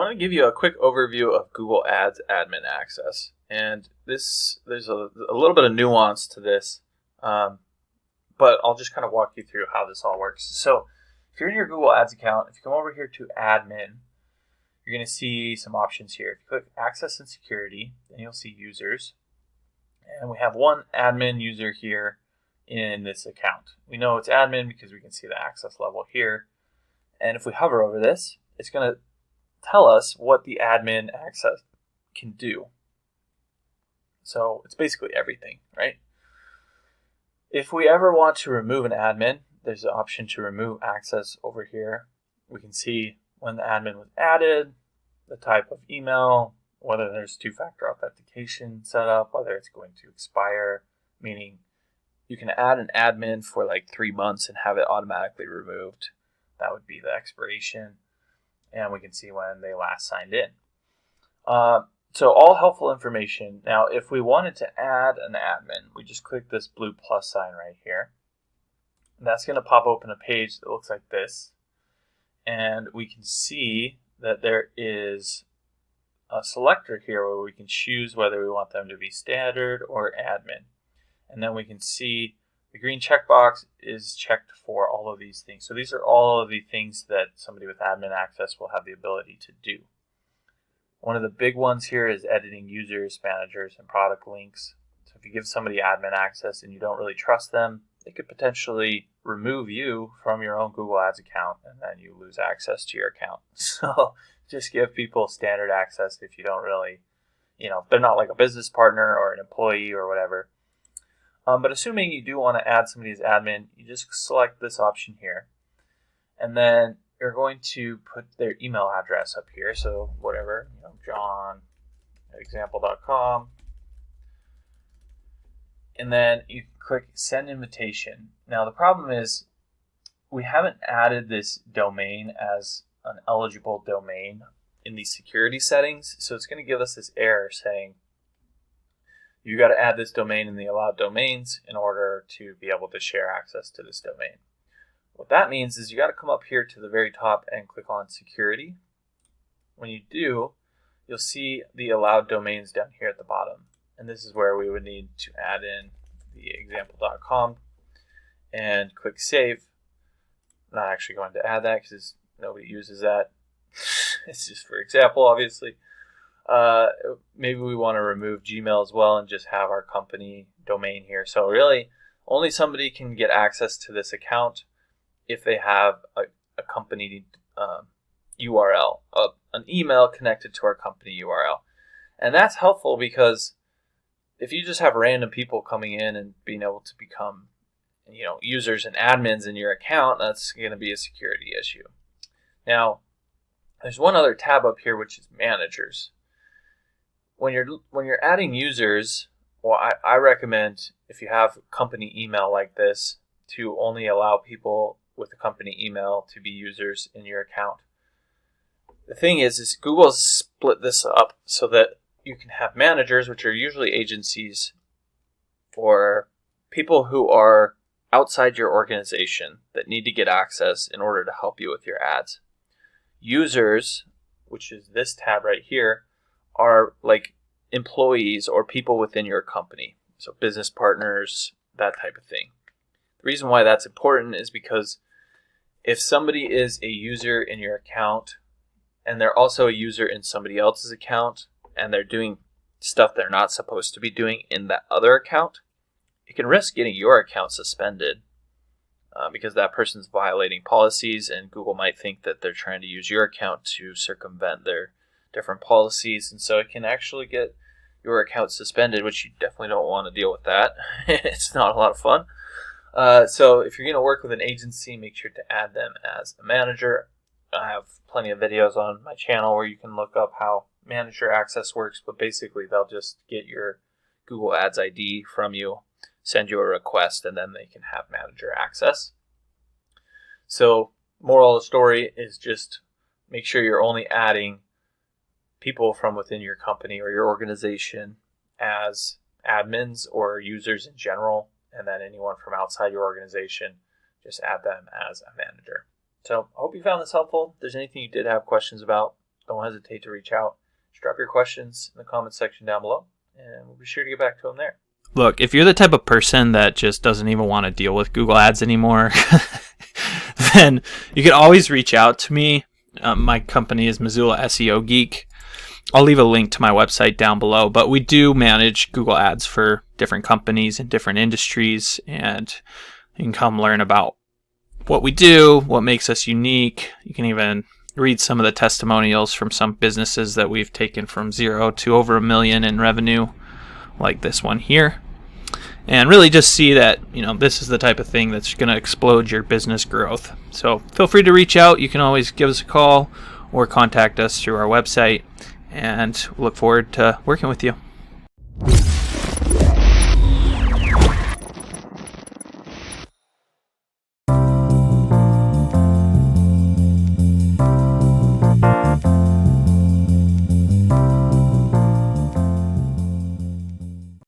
want to give you a quick overview of Google Ads admin access. And there's a little bit of nuance to this, but I'll just kind of walk you through how this all works. So if you're in your Google Ads account, if you come over here to admin, you're going to see some options here. If you click access and security, then you'll see users. And we have one admin user here in this account. We know it's admin because we can see the access level here. And if we hover over this, it's going to tell us what the admin access can do. So it's basically everything, right? If we ever want to remove an admin, there's an option to remove access over here. We can see when the admin was added, the type of email, whether there's two-factor authentication set up, whether it's going to expire, meaning you can add an admin for like 3 months and have it automatically removed. That would be the expiration. And we can see when they last signed in. So all helpful information. Now, if we wanted to add an admin, we just click this blue plus sign right here. And that's going to pop open a page that looks like this. And we can see that there is a selector here where we can choose whether we want them to be standard or admin. And then we can see the green checkbox is checked for all of these things. So these are all of the things that somebody with admin access will have the ability to do. One of the big ones here is editing users, managers, and product links. So if you give somebody admin access and you don't really trust them, they could potentially remove you from your own Google Ads account and then you lose access to your account. So just give people standard access if you don't really, they're not like a business partner or an employee or whatever. But assuming you do want to add somebody as admin, you just select this option here. And then you're going to put their email address up here. So whatever, john@example.com. And then you click send invitation. Now the problem is we haven't added this domain as an eligible domain in the security settings. So it's going to give us this error saying, you got to add this domain in the allowed domains in order to be able to share access to this domain. What that means is you got to come up here to the very top and click on security. When you do, you'll see the allowed domains down here at the bottom. And this is where we would need to add in the example.com and click save. I'm not actually going to add that because nobody uses that. It's just for example, obviously. Maybe we want to remove Gmail as well and just have our company domain here. So really, only somebody can get access to this account if they have a company URL, an email connected to our company URL. And that's helpful because if you just have random people coming in and being able to become users and admins in your account, that's going to be a security issue. Now, there's one other tab up here, which is managers. When you're adding users, well, I recommend if you have company email like this to only allow people with a company email to be users in your account. The thing is Google has split this up so that you can have managers, which are usually agencies, for people who are outside your organization that need to get access in order to help you with your ads. Users, which is this tab right here, are like employees or people within your company. So business partners, that type of thing. The reason why that's important is because if somebody is a user in your account and they're also a user in somebody else's account and they're doing stuff they're not supposed to be doing in that other account, it can risk getting your account suspended because that person's violating policies and Google might think that they're trying to use your account to circumvent their different policies, and so it can actually get your account suspended, which you definitely don't want to deal with that. It's not a lot of fun. So if you're going to work with an agency, make sure to add them as a manager. I have plenty of videos on my channel where you can look up how manager access works, but basically they'll just get your Google Ads ID from you, send you a request, and then they can have manager access. So moral of the story is just make sure you're only adding people from within your company or your organization as admins or users in general, and then anyone from outside your organization, just add them as a manager. So I hope you found this helpful. If there's anything you did have questions about, don't hesitate to reach out. Just drop your questions in the comment section down below, and we'll be sure to get back to them there. Look, if you're the type of person that just doesn't even want to deal with Google Ads anymore, then you can always reach out to me. My company is Missoula SEO Geek. I'll leave a link to my website down below, but we do manage Google Ads for different companies in different industries, and you can come learn about what we do, what makes us unique. You can even read some of the testimonials from some businesses that we've taken from 0 to over $1 million in revenue, like this one here, and really just see that, this is the type of thing that's going to explode your business growth. So feel free to reach out. You can always give us a call or contact us through our website, and we'll look forward to working with you.